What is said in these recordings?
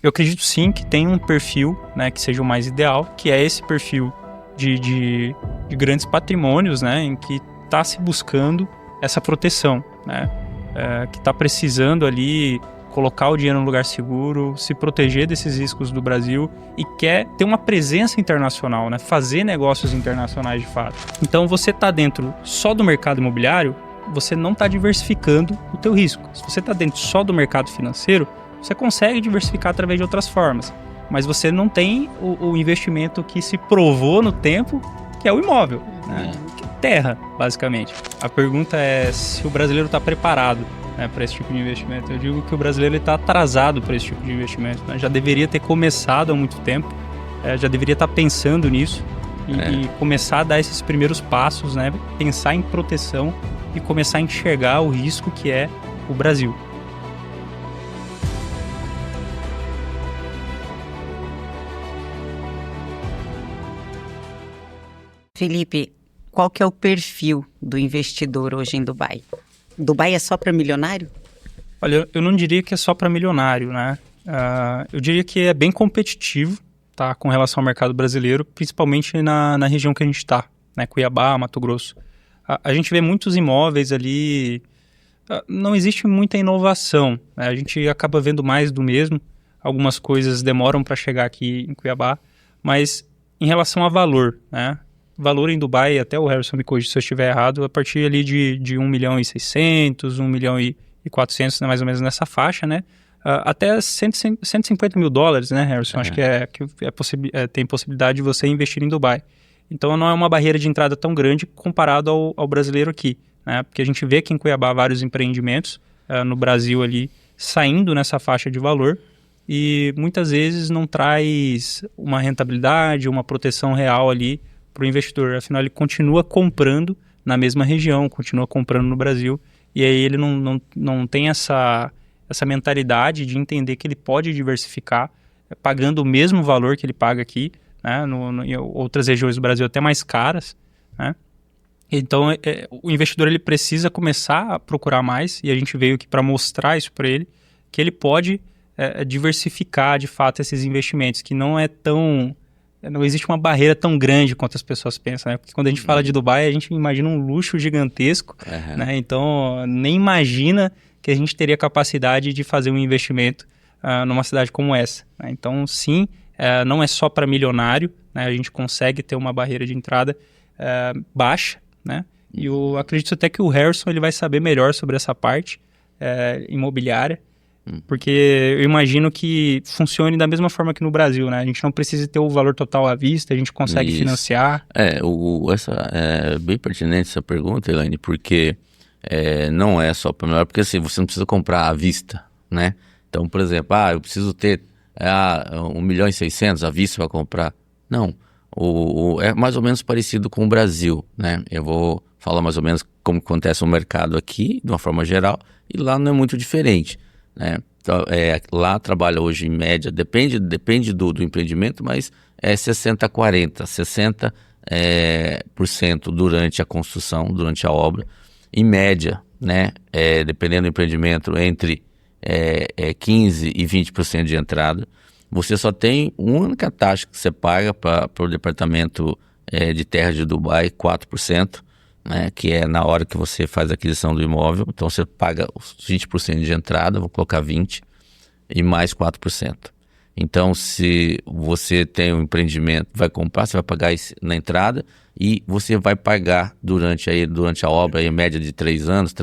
Eu acredito sim que tem um perfil, né, que seja o mais ideal, que é esse perfil de grandes patrimônios, né, em que está se buscando essa proteção, né, que está precisando ali colocar o dinheiro no lugar seguro, se proteger desses riscos do Brasil e quer ter uma presença internacional, né, fazer negócios internacionais de fato. Então você está dentro só do mercado imobiliário, você não está diversificando o teu risco. Se você está dentro só do mercado financeiro, você consegue diversificar através de outras formas, mas você não tem o investimento que se provou no tempo, que é o imóvel, né? Terra, basicamente. A pergunta é se o brasileiro está preparado, né, para esse tipo de investimento. Eu digo que o brasileiro está atrasado para esse tipo de investimento, né? Já deveria ter começado há muito tempo, já deveria estar pensando nisso e começar a dar esses primeiros passos, né? Pensar em proteção e começar a enxergar o risco que é o Brasil. Felipe, qual que é o perfil do investidor hoje em Dubai? Dubai é só para milionário? Olha, eu não diria que é só para milionário, né? Eu diria que é bem competitivo, tá, com relação ao mercado brasileiro, principalmente na região que a gente está, né? Cuiabá, Mato Grosso. A gente vê muitos imóveis ali, não existe muita inovação, né? A gente acaba vendo mais do mesmo. Algumas coisas demoram para chegar aqui em Cuiabá, mas em relação a valor, né? Valor em Dubai, até o Harrison me corrige se eu estiver errado, a partir ali de 1 milhão e 600, 1 milhão e 400, né, mais ou menos nessa faixa, né? Até 150 mil dólares, né, Harrison? Acho que tem possibilidade de você investir em Dubai. Então não é uma barreira de entrada tão grande comparado ao brasileiro aqui, né? Porque a gente vê aqui em Cuiabá vários empreendimentos no Brasil ali saindo nessa faixa de valor e muitas vezes não traz uma rentabilidade, uma proteção real ali para o investidor. Afinal, ele continua comprando na mesma região, continua comprando no Brasil, e aí ele não tem essa mentalidade de entender que ele pode diversificar pagando o mesmo valor que ele paga aqui, né, em outras regiões do Brasil até mais caras, né? Então, o investidor ele precisa começar a procurar mais, e a gente veio aqui para mostrar isso para ele, que ele pode diversificar de fato esses investimentos, que não existe uma barreira tão grande quanto as pessoas pensam, né? Porque quando a gente fala de Dubai, a gente imagina um luxo gigantesco, né? Então, nem imagina que a gente teria capacidade de fazer um investimento numa cidade como essa, né? Então, sim, não é só para milionário, né? A gente consegue ter uma barreira de entrada baixa, né? E eu acredito até que o Harrison ele vai saber melhor sobre essa parte imobiliária, porque eu imagino que funcione da mesma forma que no Brasil, né? A gente não precisa ter o valor total à vista, a gente consegue financiar. É bem pertinente essa pergunta, Elaine, porque não é só para melhor, porque assim, você não precisa comprar à vista, né? Então, por exemplo, eu preciso ter 1 milhão e 600 à vista para comprar. Não, é mais ou menos parecido com o Brasil, né? Eu vou falar mais ou menos como acontece no mercado aqui, de uma forma geral, e lá não é muito diferente, né? Então, lá trabalha hoje em média, depende do empreendimento, mas é 60-40, 60% durante a construção, durante a obra, em média, né? Dependendo do empreendimento, entre 15% e 20% de entrada. Você só tem uma única taxa que você paga para o departamento de terra de Dubai, 4%. Né, que é na hora que você faz a aquisição do imóvel. Então você paga os 20% de entrada, vou colocar 20%, e mais 4%. Então se você tem um empreendimento, vai comprar, você vai pagar isso na entrada e você vai pagar durante a obra, em média de 3 anos,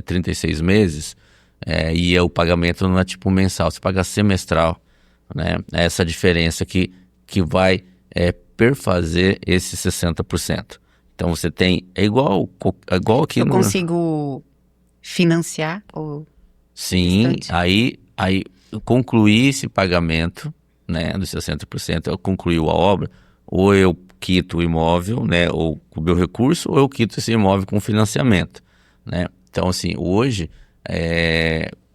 36 meses, e o pagamento não é tipo mensal, você paga semestral, né? Essa diferença que vai perfazer esse 60%. Então você tem, é igual aqui Eu consigo financiar o Sim, restante? aí concluir esse pagamento, né, dos 60%, eu concluiu a obra, ou eu quito o imóvel, né, ou com o meu recurso, ou eu quito esse imóvel com financiamento, né? Então assim, hoje,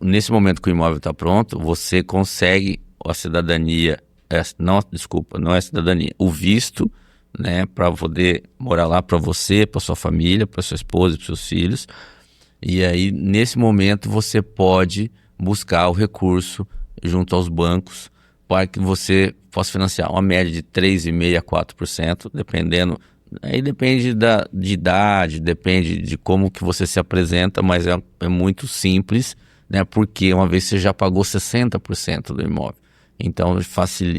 nesse momento que o imóvel está pronto, você consegue a cidadania, não é a cidadania, o visto, né, para poder morar lá, para você, para sua família, para sua esposa, para seus filhos. E aí nesse momento você pode buscar o recurso junto aos bancos para que você possa financiar uma média de 3,5% a 4%, dependendo. Aí depende de idade, depende de como que você se apresenta, mas é muito simples, né? Porque uma vez você já pagou 60% do imóvel. Então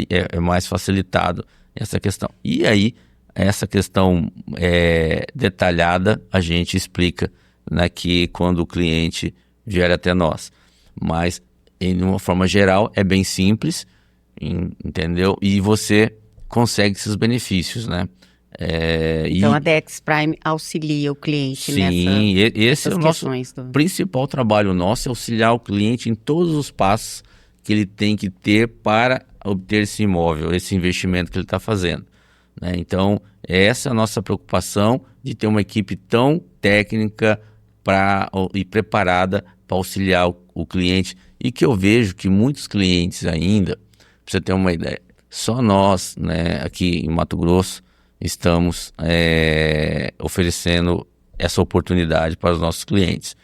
é mais facilitado essa questão. E aí, essa questão detalhada, a gente explica, né, que quando o cliente vier até nós. Mas, de uma forma geral, é bem simples, entendeu? E você consegue esses benefícios, né? Então a Dex Prime auxilia o cliente sim, esse é o nosso do... principal trabalho nosso, é auxiliar o cliente em todos os passos que ele tem que ter para obter esse imóvel, esse investimento que ele está fazendo, né? Então, essa é a nossa preocupação de ter uma equipe tão técnica e preparada para auxiliar o cliente, e que eu vejo que muitos clientes ainda, para você ter uma ideia, só nós, né, aqui em Mato Grosso, estamos oferecendo essa oportunidade para os nossos clientes.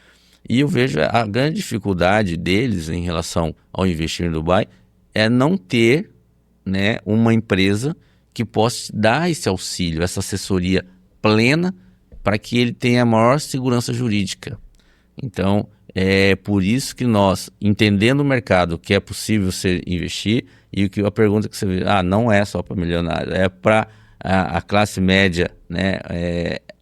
E eu vejo a grande dificuldade deles em relação ao investir em Dubai é não ter, né, uma empresa que possa dar esse auxílio, essa assessoria plena para que ele tenha a maior segurança jurídica. Então, é por isso que nós, entendendo o mercado, que é possível você investir, e o que a pergunta que você vê, não é só para milionário, é para a classe média, né,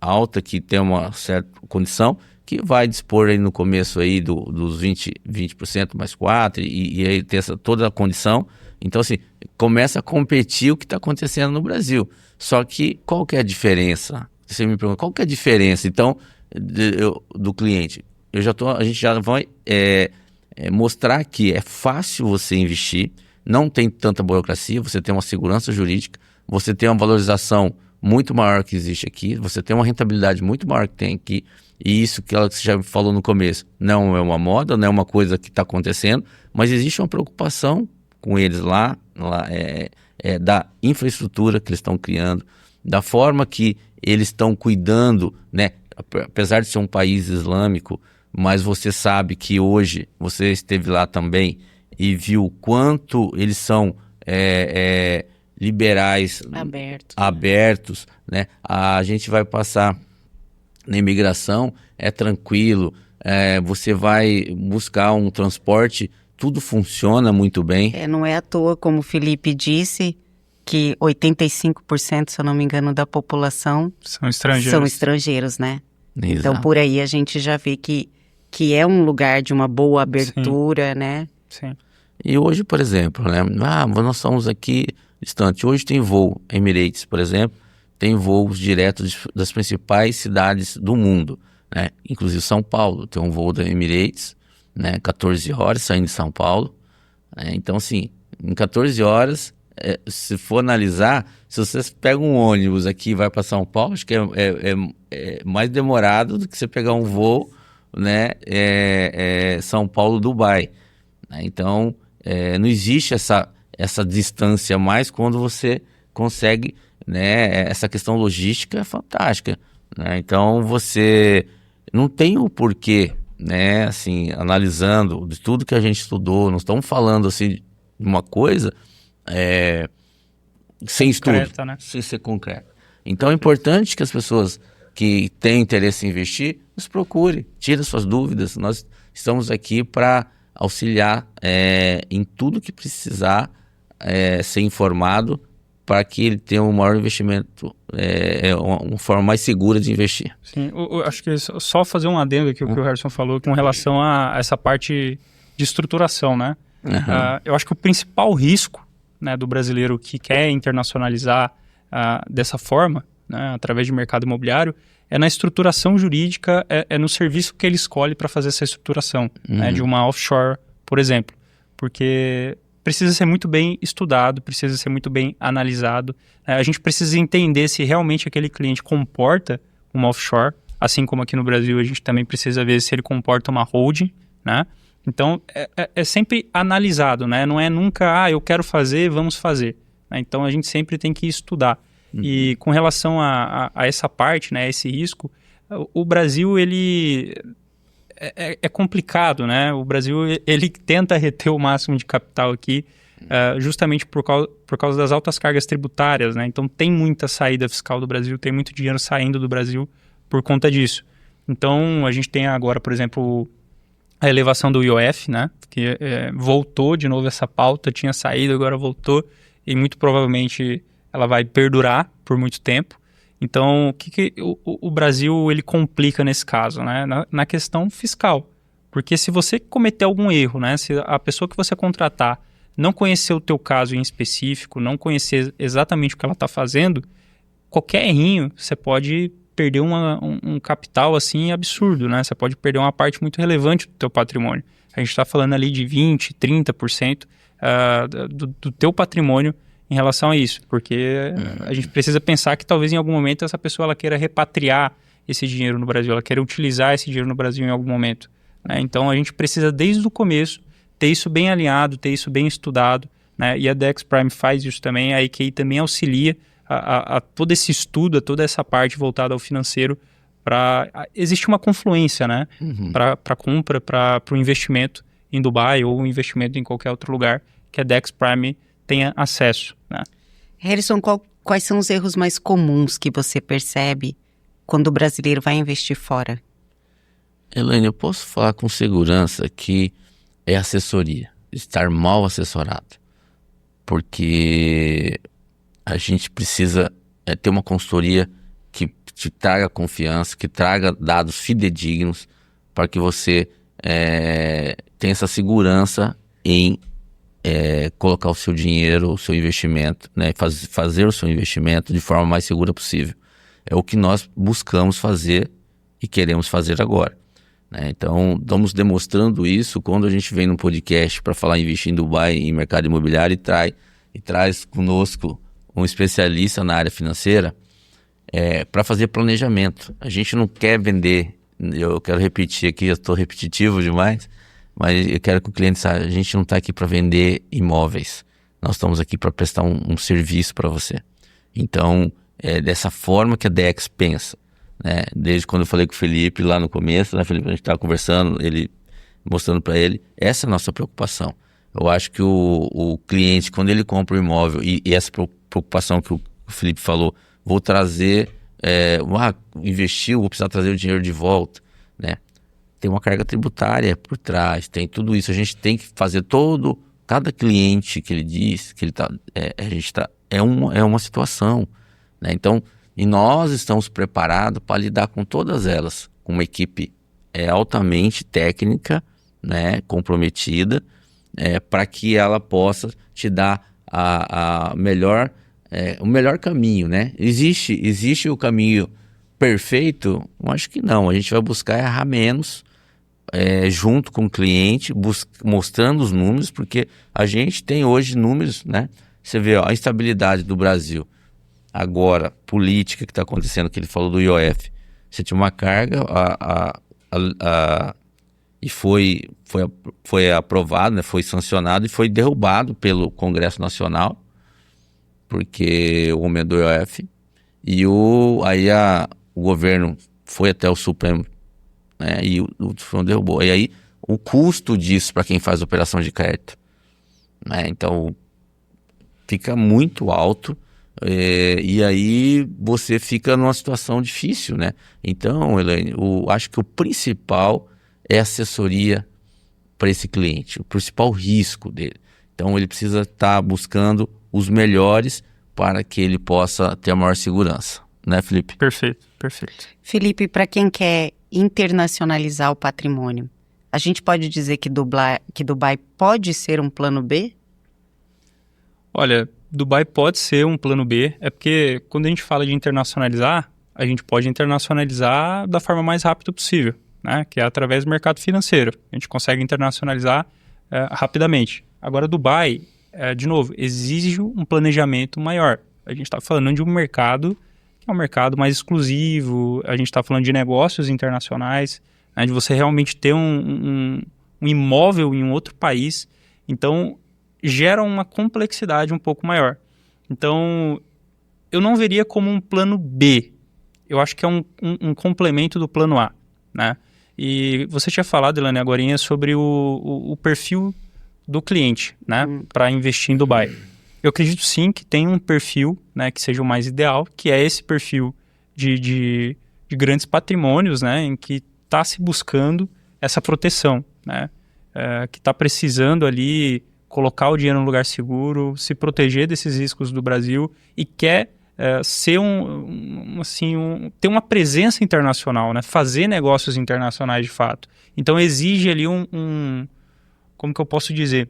alta, que tem uma certa condição, que vai dispor aí no começo aí dos 20% mais 4%, e aí tem toda a condição. Então, assim, começa a competir o que está acontecendo no Brasil. Só que qual que é a diferença? Você me pergunta, qual que é a diferença, então, do cliente? A gente já vai mostrar que é fácil você investir, não tem tanta burocracia, você tem uma segurança jurídica, você tem uma valorização muito maior que existe aqui, você tem uma rentabilidade muito maior que tem aqui, e isso que você já falou no começo, não é uma moda, não é uma coisa que está acontecendo, mas existe uma preocupação com eles lá da infraestrutura que eles estão criando, da forma que eles estão cuidando, né? Apesar de ser um país islâmico, mas você sabe que hoje, você esteve lá também e viu o quanto eles são liberais, abertos, né? A gente vai passar na imigração, é tranquilo, você vai buscar um transporte, tudo funciona muito bem. Não é à toa, como o Felipe disse, que 85%, se eu não me engano, da população são estrangeiros, né? Exato. Então, por aí a gente já vê que é um lugar de uma boa abertura, sim, né? Sim. E hoje, por exemplo, né? Nós estamos aqui distante. Hoje tem voo, Emirates, por exemplo, tem voos diretos das principais cidades do mundo, né? Inclusive São Paulo, tem um voo da Emirates, né? 14 horas saindo de São Paulo. Então, assim, em 14 horas, se for analisar, se você pega um ônibus aqui e vai para São Paulo, acho que é mais demorado do que você pegar um voo, né? São Paulo-Dubai. Então, não existe essa distância mais quando você consegue, né? Essa questão logística é fantástica, né? Então, você não tem o porquê, né? Assim, analisando de tudo que a gente estudou, não estamos falando assim de uma coisa sem concreta, estudo, né? sem ser concreto. Então, é importante que as pessoas que têm interesse em investir nos procure, tire suas dúvidas. Nós estamos aqui para auxiliar em tudo que precisar ser informado, para que ele tenha um maior investimento, uma forma mais segura de investir. Sim, eu acho que só fazer um adendo aqui, o que o Harrison falou, com relação a essa parte de estruturação, né? Eu acho que o principal risco, né, do brasileiro que quer internacionalizar dessa forma, né, através de mercado imobiliário, é na estruturação jurídica, no serviço que ele escolhe para fazer essa estruturação, né, de uma offshore, por exemplo. Porque precisa ser muito bem estudado, precisa ser muito bem analisado. A gente precisa entender se realmente aquele cliente comporta uma offshore, assim como aqui no Brasil a gente também precisa ver se ele comporta uma holding, né? Então, é sempre analisado, né? Não é nunca, eu quero fazer, vamos fazer. Né? Então, a gente sempre tem que estudar. E com relação a essa parte, né, esse risco, o Brasil, ele é complicado, né? O Brasil, ele tenta reter o máximo de capital aqui, justamente por causa das altas cargas tributárias, né? Então tem muita saída fiscal do Brasil, tem muito dinheiro saindo do Brasil por conta disso. Então a gente tem agora, por exemplo, a elevação do IOF, né? Que voltou de novo essa pauta, tinha saído, agora voltou, e muito provavelmente ela vai perdurar por muito tempo. Então, o que o Brasil ele complica nesse caso, né? Na questão fiscal. Porque se você cometer algum erro, né? Se a pessoa que você contratar não conhecer o teu caso em específico, não conhecer exatamente o que ela está fazendo, qualquer errinho, você pode perder um capital assim absurdo, né? Você pode perder uma parte muito relevante do teu patrimônio. A gente está falando ali de 20%, 30% do teu patrimônio em relação a isso, porque a gente precisa pensar que talvez em algum momento essa pessoa ela queira repatriar esse dinheiro no Brasil, ela queira utilizar esse dinheiro no Brasil em algum momento, né? Então a gente precisa desde o começo ter isso bem alinhado, ter isso bem estudado, né? E a Dex Prime faz isso também, a EQI também auxilia a todo esse estudo, a toda essa parte voltada ao financeiro. Existe uma confluência, né? Para a compra, para o investimento em Dubai ou investimento em qualquer outro lugar que a Dex Prime tenha acesso, né? Harrison, quais são os erros mais comuns que você percebe quando o brasileiro vai investir fora? Elaine, eu posso falar com segurança que é assessoria, estar mal assessorado, porque a gente precisa ter uma consultoria que te traga confiança, que traga dados fidedignos para que você tenha essa segurança em colocar o seu dinheiro, o seu investimento, né? Fazer o seu investimento de forma mais segura possível. É o que nós buscamos fazer e queremos fazer agora, né? Então, estamos demonstrando isso quando a gente vem no podcast para falar em investir em Dubai, em mercado imobiliário, e traz conosco um especialista na área financeira para fazer planejamento. A gente não quer vender, eu quero repetir aqui, eu estou repetitivo demais, mas eu quero que o cliente saiba, a gente não está aqui para vender imóveis, nós estamos aqui para prestar um serviço para você. Então, é dessa forma que a Dex pensa, né? Desde quando eu falei com o Felipe lá no começo, né, Felipe, a gente estava conversando, ele mostrando para ele, essa é a nossa preocupação. Eu acho que o cliente, quando ele compra o imóvel, e essa preocupação que o Felipe falou, vou trazer, investiu, vou precisar trazer o dinheiro de volta, né? Tem uma carga tributária por trás, tem tudo isso. A gente tem que fazer cada cliente que ele diz que ele é uma situação, né? Então, e nós estamos preparados para lidar com todas elas, com uma equipe altamente técnica, né, comprometida, para que ela possa te dar o melhor caminho, né? Existe o caminho perfeito? Eu acho que não. A gente vai buscar errar menos, junto com o cliente, mostrando os números, porque a gente tem hoje números, né? Você vê, ó, a instabilidade do Brasil, agora, política que está acontecendo, que ele falou do IOF. Você tinha uma carga e foi aprovado, né? Foi sancionado e foi derrubado pelo Congresso Nacional, porque o homem é do IOF, e o governo foi até o Supremo, né? E o Supremo derrubou. E aí o custo disso para quem faz operação de crédito, né? Então fica muito alto, e aí você fica numa situação difícil, né? Então, Elaine, acho que o principal é assessoria para esse cliente, o principal risco dele. Então ele precisa estar buscando os melhores para que ele possa ter a maior segurança, né, Felipe? Perfeito, perfeito. Felipe, para quem quer internacionalizar o patrimônio, a gente pode dizer que Dubai pode ser um plano B? Olha, Dubai pode ser um plano B, porque quando a gente fala de internacionalizar, a gente pode internacionalizar da forma mais rápida possível, né? Que é através do mercado financeiro. A gente consegue internacionalizar rapidamente. Agora, Dubai, de novo, exige um planejamento maior. A gente está falando de um mercado que é um mercado mais exclusivo, a gente está falando de negócios internacionais, né? De você realmente ter um imóvel em um outro país. Então, gera uma complexidade um pouco maior. Então, eu não veria como um plano B. Eu acho que é um complemento do plano A, né? E você tinha falado, Elaine, agorinha, sobre o perfil do cliente, né, para investir em Dubai. Eu acredito sim que tem um perfil, né, que seja o mais ideal, que é esse perfil de grandes patrimônios, né, em que está se buscando essa proteção, né, que está precisando ali colocar o dinheiro no lugar seguro, se proteger desses riscos do Brasil e quer ser ter uma presença internacional, né, fazer negócios internacionais de fato. Então exige ali como que eu posso dizer,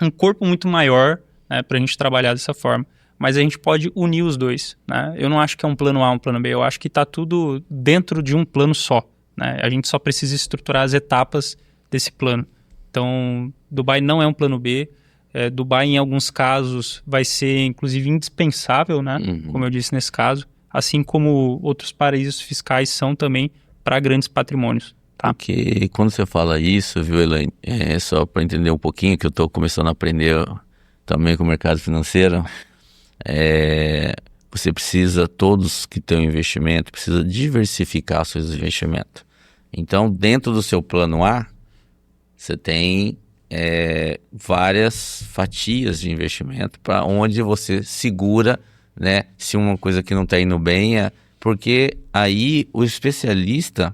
um corpo muito maior, né, para a gente trabalhar dessa forma. Mas a gente pode unir os dois, né? Eu não acho que é um plano A, um plano B. Eu acho que está tudo dentro de um plano só, né? A gente só precisa estruturar as etapas desse plano. Então, Dubai não é um plano B. Dubai, em alguns casos, vai ser, inclusive, indispensável, né? Como eu disse nesse caso. Assim como outros paraísos fiscais são também para grandes patrimônios. Tá? Porque quando você fala isso, viu, Elaine? Só para entender um pouquinho, que eu estou começando a aprender também com o mercado financeiro. Você precisa, todos que têm um investimento, precisa diversificar seus investimentos. Então, dentro do seu plano A, você tem várias fatias de investimento para onde você segura, né? Se uma coisa que não está indo bem, porque aí o especialista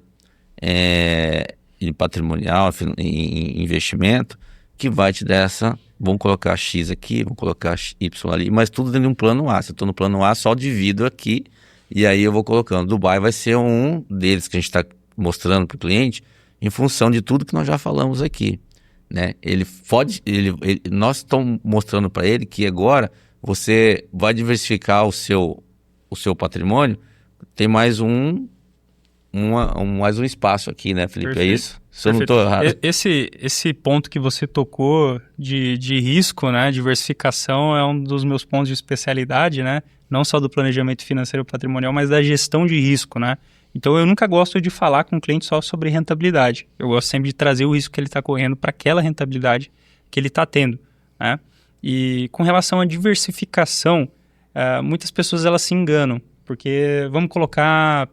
em patrimonial, em investimento, que vai te dar vamos colocar X aqui, vamos colocar Y ali, mas tudo dentro de um plano A. Se eu estou no plano A, só divido aqui e aí eu vou colocando. Dubai vai ser um deles que a gente está mostrando para o cliente em função de tudo que nós já falamos aqui, né? Nós estamos mostrando para ele que agora você vai diversificar o seu patrimônio, tem mais mais um espaço aqui, né, Felipe? Perfeito. É isso? Se eu não estou errado. Esse ponto que você tocou de risco, né, diversificação, é um dos meus pontos de especialidade, né? Não só do planejamento financeiro patrimonial, mas da gestão de risco, né? Então, eu nunca gosto de falar com o cliente só sobre rentabilidade. Eu gosto sempre de trazer o risco que ele está correndo para aquela rentabilidade que ele está tendo, né? E com relação à diversificação, muitas pessoas elas se enganam, porque vamos colocar,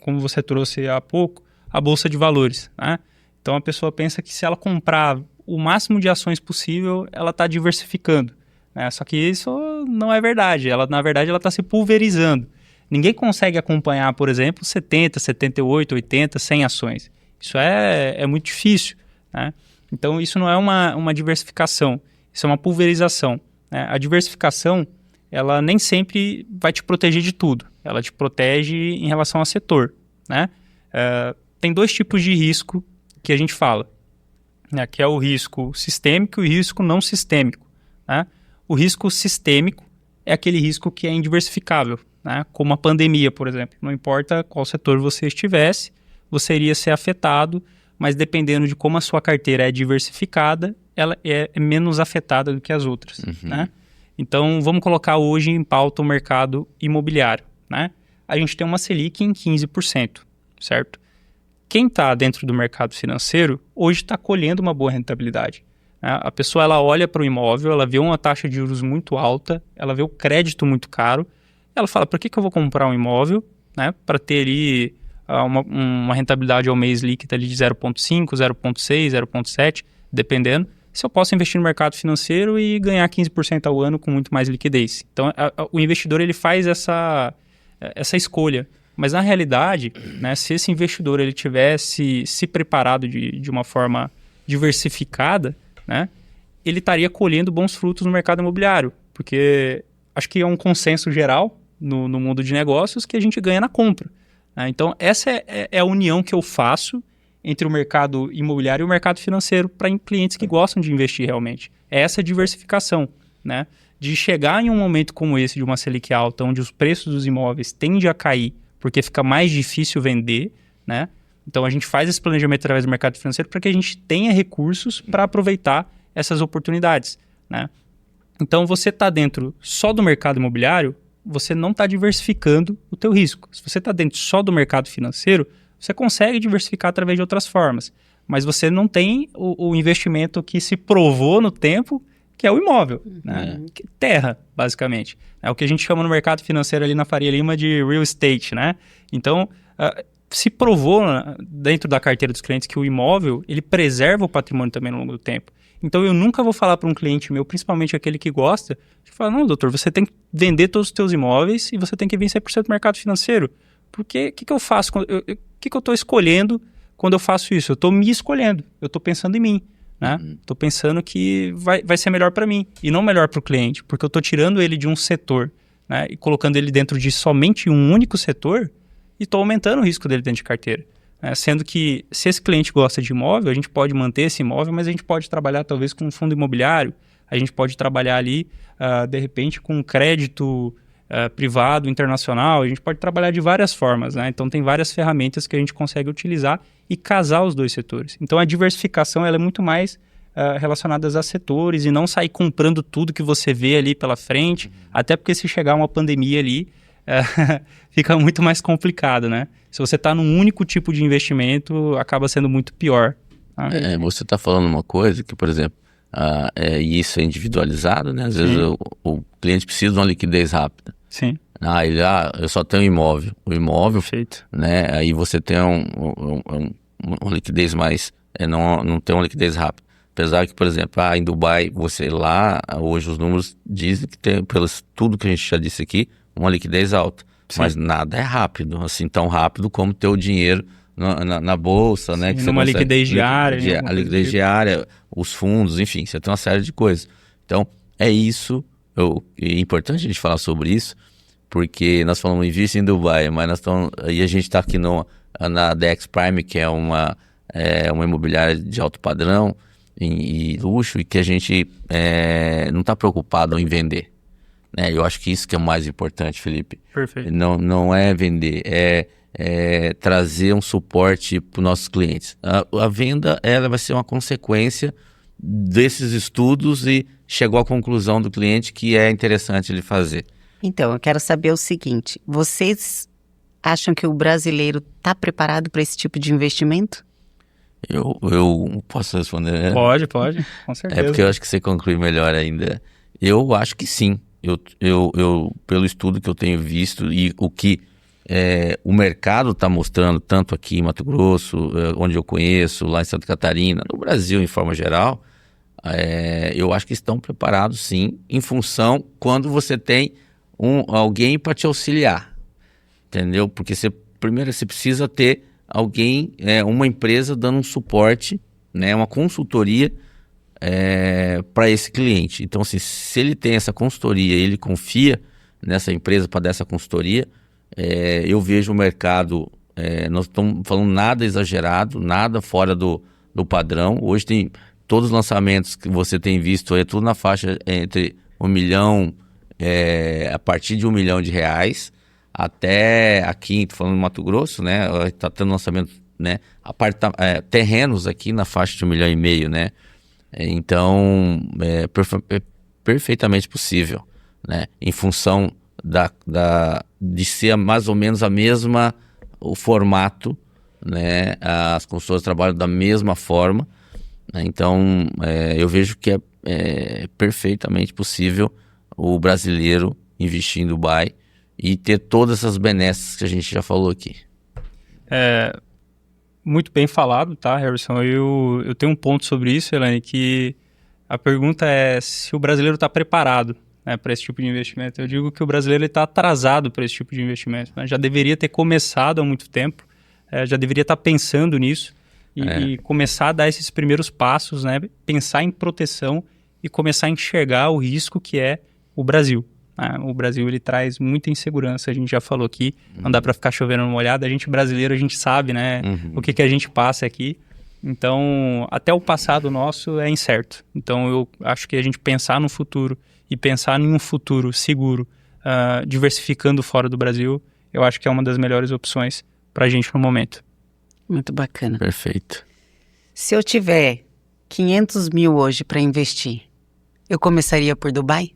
como você trouxe há pouco, a Bolsa de Valores, né? Então, a pessoa pensa que se ela comprar o máximo de ações possível, ela está diversificando, né? Só que isso não é verdade. Na verdade, ela está se pulverizando. Ninguém consegue acompanhar, por exemplo, 70, 78, 80, 100 ações. Isso é muito difícil, né? Então, isso não é uma diversificação, isso é uma pulverização, né? A diversificação, ela nem sempre vai te proteger de tudo. Ela te protege em relação ao setor, né? Tem dois tipos de risco que a gente fala, né? Que é o risco sistêmico e o risco não sistêmico, né? O risco sistêmico é aquele risco que é indiversificável, né? Como a pandemia, por exemplo. Não importa qual setor você estivesse, você iria ser afetado, mas dependendo de como a sua carteira é diversificada, ela é menos afetada do que as outras, né? Então, vamos colocar hoje em pauta o mercado imobiliário, né? A gente tem uma Selic em 15%, certo? Quem está dentro do mercado financeiro, hoje está colhendo uma boa rentabilidade, né? A pessoa ela olha para o imóvel, ela vê uma taxa de juros muito alta, ela vê o crédito muito caro, ela fala, para que eu vou comprar um imóvel, né, para ter ali uma rentabilidade ao mês líquida ali de 0,5, 0,6, 0,7, dependendo, se eu posso investir no mercado financeiro e ganhar 15% ao ano com muito mais liquidez. Então, o investidor ele faz essa escolha. Mas, na realidade, né, se esse investidor ele tivesse se preparado de uma forma diversificada, né, ele estaria colhendo bons frutos no mercado imobiliário. Porque acho que é um consenso geral no mundo de negócios que a gente ganha na compra, né? Então, essa é a união que eu faço entre o mercado imobiliário e o mercado financeiro para clientes que gostam de investir realmente. É essa diversificação, né? De chegar em um momento como esse de uma Selic alta, onde os preços dos imóveis tendem a cair porque fica mais difícil vender, né? Então, a gente faz esse planejamento através do mercado financeiro para que a gente tenha recursos para aproveitar essas oportunidades, né? Então, você está dentro só do mercado imobiliário, você não está diversificando o teu risco. Se você está dentro só do mercado financeiro, você consegue diversificar através de outras formas, mas você não tem o investimento que se provou no tempo, que é o imóvel, né? Terra, basicamente. É o que a gente chama no mercado financeiro ali na Faria Lima de real estate, né? Então, se provou dentro da carteira dos clientes que o imóvel, ele preserva o patrimônio também ao longo do tempo. Então, eu nunca vou falar para um cliente meu, principalmente aquele que gosta, de falar, não, doutor, você tem que vender todos os teus imóveis e você tem que vir 100% do mercado financeiro. Porque o que eu faço? O que eu estou escolhendo quando eu faço isso? Eu estou me escolhendo, eu estou pensando em mim. Né? Estou pensando que vai ser melhor para mim e não melhor para o cliente, porque eu estou tirando ele de um setor, né, e colocando ele dentro de somente um único setor e estou aumentando o risco dele dentro de carteira. Sendo que se esse cliente gosta de imóvel, a gente pode manter esse imóvel, mas a gente pode trabalhar talvez com um fundo imobiliário, a gente pode trabalhar ali, de repente, com crédito privado, internacional, a gente pode trabalhar de várias formas, né? Então tem várias ferramentas que a gente consegue utilizar e casar os dois setores. Então a diversificação ela é muito mais relacionada a setores e não sair comprando tudo que você vê ali pela frente, até porque se chegar uma pandemia ali, fica muito mais complicado, né? Se você está num único tipo de investimento, acaba sendo muito pior. Tá? Você está falando uma coisa que, por exemplo, e isso é individualizado, né? Às vezes o cliente precisa de uma liquidez rápida. Sim. Eu só tenho imóvel. O imóvel, perfeito, né? Aí você tem uma liquidez mais, não tem uma liquidez rápida. Apesar que, por exemplo, em Dubai, você lá, hoje os números dizem que tem, pelo tudo que a gente já disse aqui, uma liquidez alta. Sim. Mas nada é rápido, assim, tão rápido como ter o dinheiro na bolsa, né? Sim, que numa você consegue, liquidez diária. A liquidez diária, os fundos, enfim, você tem uma série de coisas. Então, é isso, é importante a gente falar sobre isso, porque nós falamos invista em Dubai, mas a gente está aqui na Dex Prime, que é uma imobiliária de alto padrão e luxo, e que a gente não está preocupado em vender. Eu acho que isso que é o mais importante, Felipe. Perfeito. Não é vender, é trazer um suporte para os nossos clientes. A venda ela vai ser uma consequência desses estudos e chegou à conclusão do cliente que é interessante ele fazer. Então, eu quero saber o seguinte, vocês acham que o brasileiro está preparado para esse tipo de investimento? Eu posso responder? Pode, com certeza. É porque eu acho que você conclui melhor ainda. Eu acho que sim. Eu pelo estudo que eu tenho visto e o que o mercado está mostrando, tanto aqui em Mato Grosso, onde eu conheço, lá em Santa Catarina, no Brasil em forma geral, eu acho que estão preparados sim, em função quando você tem alguém para te auxiliar, entendeu? Porque primeiro você precisa ter alguém, uma empresa dando um suporte, né, uma consultoria para esse cliente. Então, assim, se ele tem essa consultoria, ele confia nessa empresa para dar essa consultoria, eu vejo o mercado, nós estamos falando nada exagerado, nada fora do padrão. Hoje tem todos os lançamentos que você tem visto, tudo na faixa entre 1 milhão, a partir de R$1 milhão, até aqui, falando no Mato Grosso, né, está tendo lançamento, né, terrenos aqui na faixa de 1,5 milhão, né. Então, é perfeitamente possível, né? Em função de ser mais ou menos o formato, né? As consultoras trabalham da mesma forma, né? Então, eu vejo que é perfeitamente possível o brasileiro investir em Dubai e ter todas essas benesses que a gente já falou aqui. Muito bem falado, tá, Harrison? Eu tenho um ponto sobre isso, Elaine, que a pergunta é se o brasileiro está preparado, né, para esse tipo de investimento. Eu digo que o brasileiro está atrasado para esse tipo de investimento, né? Já deveria ter começado há muito tempo, já deveria estar pensando nisso e começar a dar esses primeiros passos, né? Pensar em proteção e começar a enxergar o risco que é o Brasil. O Brasil ele traz muita insegurança, a gente já falou aqui, não dá para ficar chovendo numa molhada, a gente brasileiro, a gente sabe, né, o que a gente passa aqui, então até o passado nosso é incerto, então eu acho que a gente pensar no futuro e pensar em um futuro seguro, diversificando fora do Brasil, eu acho que é uma das melhores opções para a gente no momento. Muito bacana. Perfeito. Se eu tiver 500 mil hoje para investir, eu começaria por Dubai?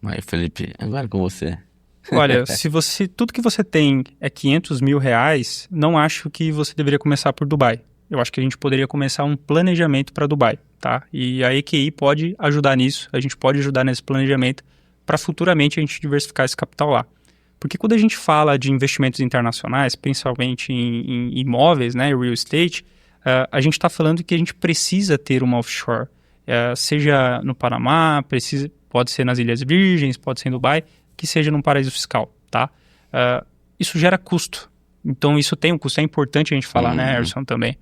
Mas, Felipe, agora com você. Olha, se tudo que você tem é R$500 mil, não acho que você deveria começar por Dubai. Eu acho que a gente poderia começar um planejamento para Dubai, tá? E a EQI pode ajudar nisso, a gente pode ajudar nesse planejamento para futuramente a gente diversificar esse capital lá. Porque quando a gente fala de investimentos internacionais, principalmente em imóveis, né, real estate, a gente está falando que a gente precisa ter uma offshore, seja no Panamá, pode ser nas Ilhas Virgens, pode ser em Dubai, que seja num paraíso fiscal, tá? Isso gera custo. Então, isso tem um custo. É importante a gente falar, né, Harrison, também.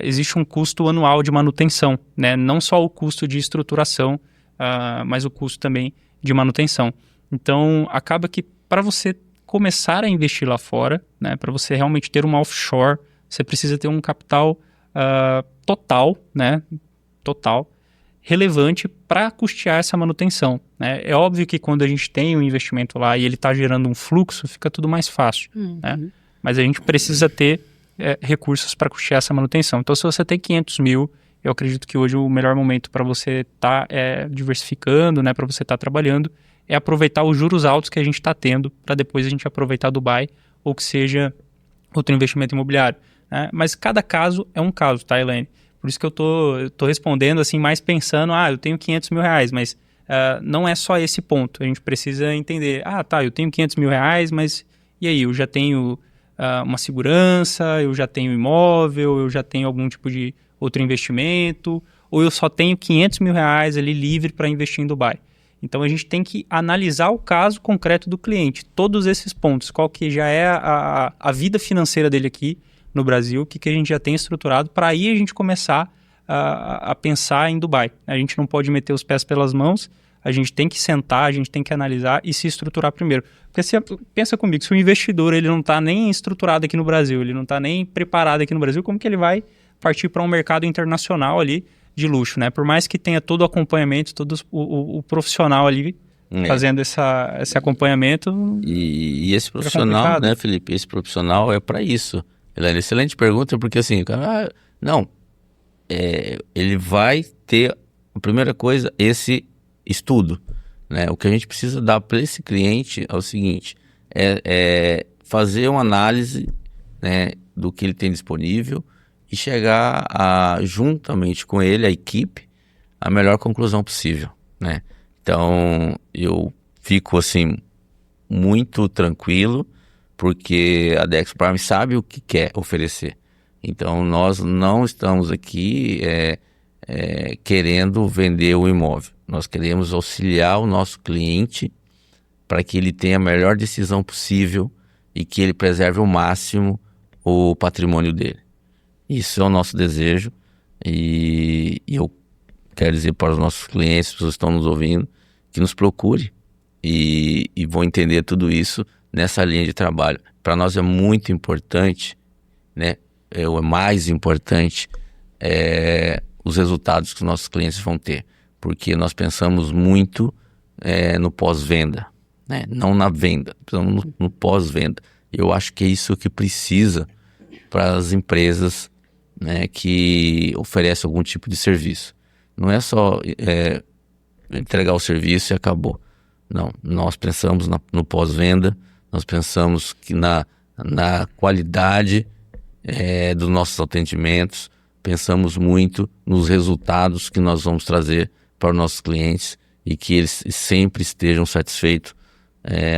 Existe um custo anual de manutenção, né? Não só o custo de estruturação, mas o custo também de manutenção. Então, acaba que para você começar a investir lá fora, né, para você realmente ter uma offshore, você precisa ter um capital total, né, relevante para custear essa manutenção, né? É óbvio que quando a gente tem um investimento lá e ele está gerando um fluxo, fica tudo mais fácil, né? Mas a gente precisa ter recursos para custear essa manutenção. Então, se você tem 500 mil, eu acredito que hoje o melhor momento para você estar diversificando, né, para você estar trabalhando, é aproveitar os juros altos que a gente está tendo para depois a gente aproveitar Dubai ou que seja outro investimento imobiliário, né? Mas cada caso é um caso, tá, Elaine? Por isso que eu tô respondendo assim, mais pensando, eu tenho 500 mil reais, mas não é só esse ponto. A gente precisa entender, eu tenho 500 mil reais, mas e aí? Eu já tenho uma segurança, eu já tenho imóvel, eu já tenho algum tipo de outro investimento, ou eu só tenho 500 mil reais ali livre para investir em Dubai. Então, a gente tem que analisar o caso concreto do cliente, todos esses pontos, qual que já é a vida financeira dele aqui no Brasil, o que a gente já tem estruturado, para aí a gente começar a pensar em Dubai. A gente não pode meter os pés pelas mãos, a gente tem que sentar, a gente tem que analisar e se estruturar primeiro. Porque pensa comigo, se o investidor ele não está nem estruturado aqui no Brasil, ele não está nem preparado aqui no Brasil, como que ele vai partir para um mercado internacional ali de luxo, né? Por mais que tenha todo o acompanhamento, todo o profissional ali fazendo esse acompanhamento. E esse profissional, né, Felipe? Esse profissional é para isso. Helena, excelente pergunta, porque assim, ele vai ter, a primeira coisa, esse estudo, né? O que a gente precisa dar para esse cliente é o seguinte, fazer uma análise, né, do que ele tem disponível e chegar juntamente com ele, a equipe, a melhor conclusão possível, né? Então, eu fico assim muito tranquilo, porque a Dexprime sabe o que quer oferecer. Então, nós não estamos aqui querendo vender o imóvel. Nós queremos auxiliar o nosso cliente para que ele tenha a melhor decisão possível e que ele preserve ao máximo o patrimônio dele. Isso é o nosso desejo e eu quero dizer para os nossos clientes, as pessoas que estão nos ouvindo, que nos procure e vão entender tudo isso nessa linha de trabalho. Para nós é muito importante, né? O mais importante os resultados que os nossos clientes vão ter, porque nós pensamos muito no pós-venda, né? Não na venda, pensamos no pós-venda. Eu acho que é isso que precisa para as empresas, né, que oferecem algum tipo de serviço. Não é só entregar o serviço e acabou. Não, nós pensamos no pós-venda, nós pensamos que na qualidade dos nossos atendimentos, pensamos muito nos resultados que nós vamos trazer para os nossos clientes e que eles sempre estejam satisfeitos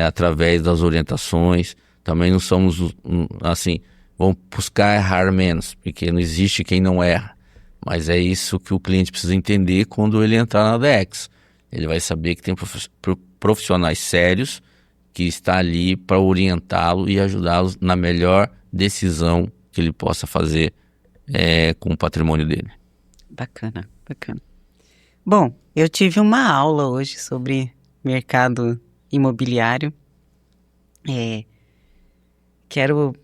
através das orientações. Também não somos assim, vamos buscar errar menos, porque não existe quem não erra. Mas é isso que o cliente precisa entender quando ele entrar na DX. Ele vai saber que tem profissionais sérios que está ali para orientá-lo e ajudá-lo na melhor decisão que ele possa fazer com o patrimônio dele. Bacana, bacana. Bom, eu tive uma aula hoje sobre mercado imobiliário. Quero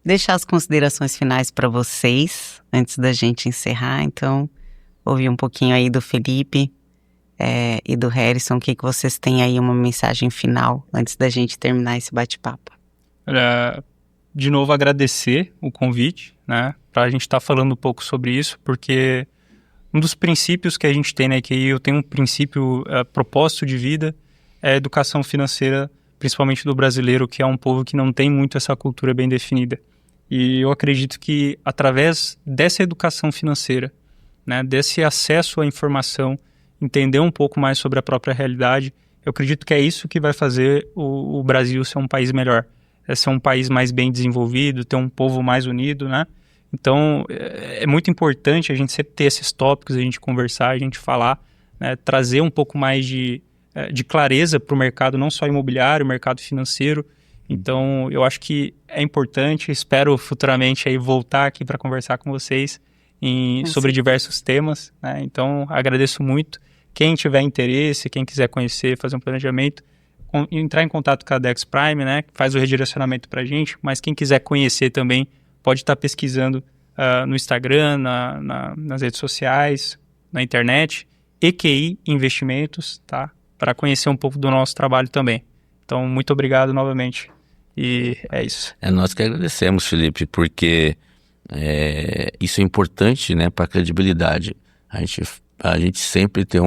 deixar as considerações finais para vocês, antes da gente encerrar. Então, ouvir um pouquinho aí do Felipe e do Harrison, o que vocês têm aí, uma mensagem final, antes da gente terminar esse bate-papo. De novo, agradecer o convite, né, para a gente estar falando um pouco sobre isso, porque um dos princípios que a gente tem, né, que eu tenho um princípio, propósito de vida, é a educação financeira, principalmente do brasileiro, que é um povo que não tem muito essa cultura bem definida. E eu acredito que através dessa educação financeira, né, desse acesso à informação, entender um pouco mais sobre a própria realidade, Eu acredito que é isso que vai fazer o Brasil ser um país melhor. É ser um país mais bem desenvolvido, ter um povo mais unido, né? Então, é muito importante a gente sempre ter esses tópicos, a gente conversar, a gente falar, né? Trazer um pouco mais de clareza para o mercado, não só imobiliário, mercado financeiro. Então, eu acho que é importante, espero futuramente aí voltar aqui para conversar com vocês sobre diversos temas, né? Então, agradeço muito. Quem tiver interesse, quem quiser conhecer, fazer um planejamento, entrar em contato com a Dex Prime, né? Faz o redirecionamento para a gente, mas quem quiser conhecer também pode estar pesquisando no Instagram, nas redes sociais, na internet, EQI Investimentos, tá? Para conhecer um pouco do nosso trabalho também. Então, muito obrigado novamente. E é isso. É nós que agradecemos, Felipe, porque isso é importante, né, para a credibilidade. A gente sempre tem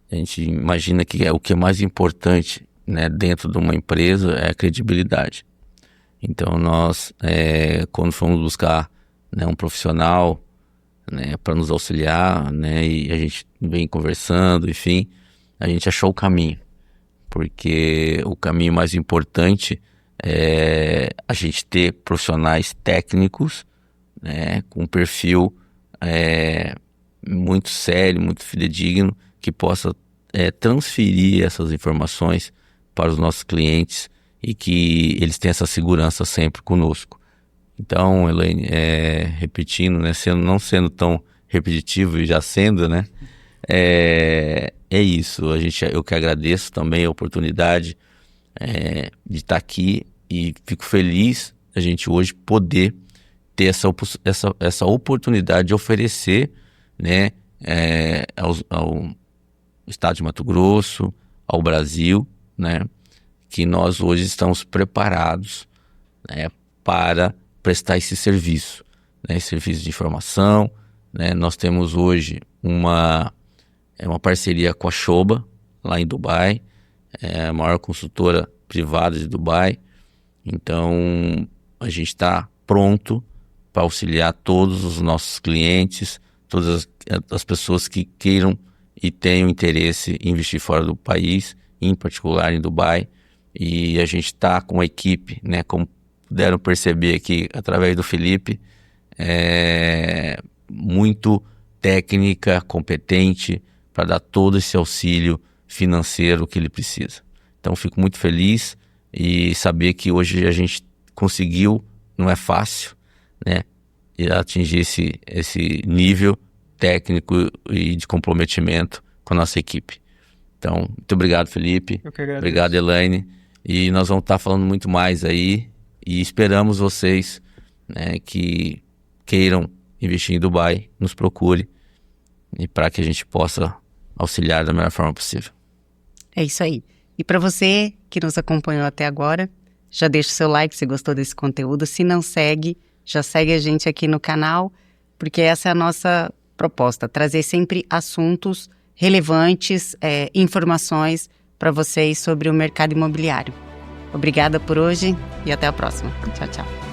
a gente imagina que o que é mais importante, né, dentro de uma empresa é a credibilidade. Então nós, quando fomos buscar, né, um profissional, né, para nos auxiliar, né, e a gente vem conversando, enfim, a gente achou o caminho, porque o caminho mais importante é a gente ter profissionais técnicos, né, com um perfil muito sério, muito fidedigno, que possa transferir essas informações para os nossos clientes e que eles tenham essa segurança sempre conosco. Então, Elaine, repetindo, né, não sendo tão repetitivo e já sendo, né, é isso. Eu que agradeço também a oportunidade de estar aqui e fico feliz a gente hoje poder ter essa oportunidade de oferecer, né, ao Estado de Mato Grosso, ao Brasil, né, que nós hoje estamos preparados, né, para prestar esse serviço, né, esse serviço de informação, né. Nós temos hoje uma parceria com a Shoba, lá em Dubai, a maior consultora privada de Dubai. Então, a gente está pronto para auxiliar todos os nossos clientes, todas as pessoas que queiram e tenham interesse em investir fora do país, em particular em Dubai. E a gente está com uma equipe, né, como puderam perceber aqui através do Felipe, muito técnica, competente, para dar todo esse auxílio financeiro que ele precisa. Então, fico muito feliz e saber que hoje a gente conseguiu, não é fácil, né, atingir esse nível técnico e de comprometimento com a nossa equipe. Então, muito obrigado, Felipe. Eu que agradeço. Obrigado, Elaine. E nós vamos estar falando muito mais aí e esperamos vocês, né, que queiram investir em Dubai, nos procure e para que a gente possa auxiliar da melhor forma possível. É isso aí. E para você que nos acompanhou até agora, já deixa o seu like se gostou desse conteúdo. Se não segue, já segue a gente aqui no canal, porque essa é a nossa proposta, trazer sempre assuntos relevantes, informações para vocês sobre o mercado imobiliário. Obrigada por hoje e até a próxima. Tchau, tchau.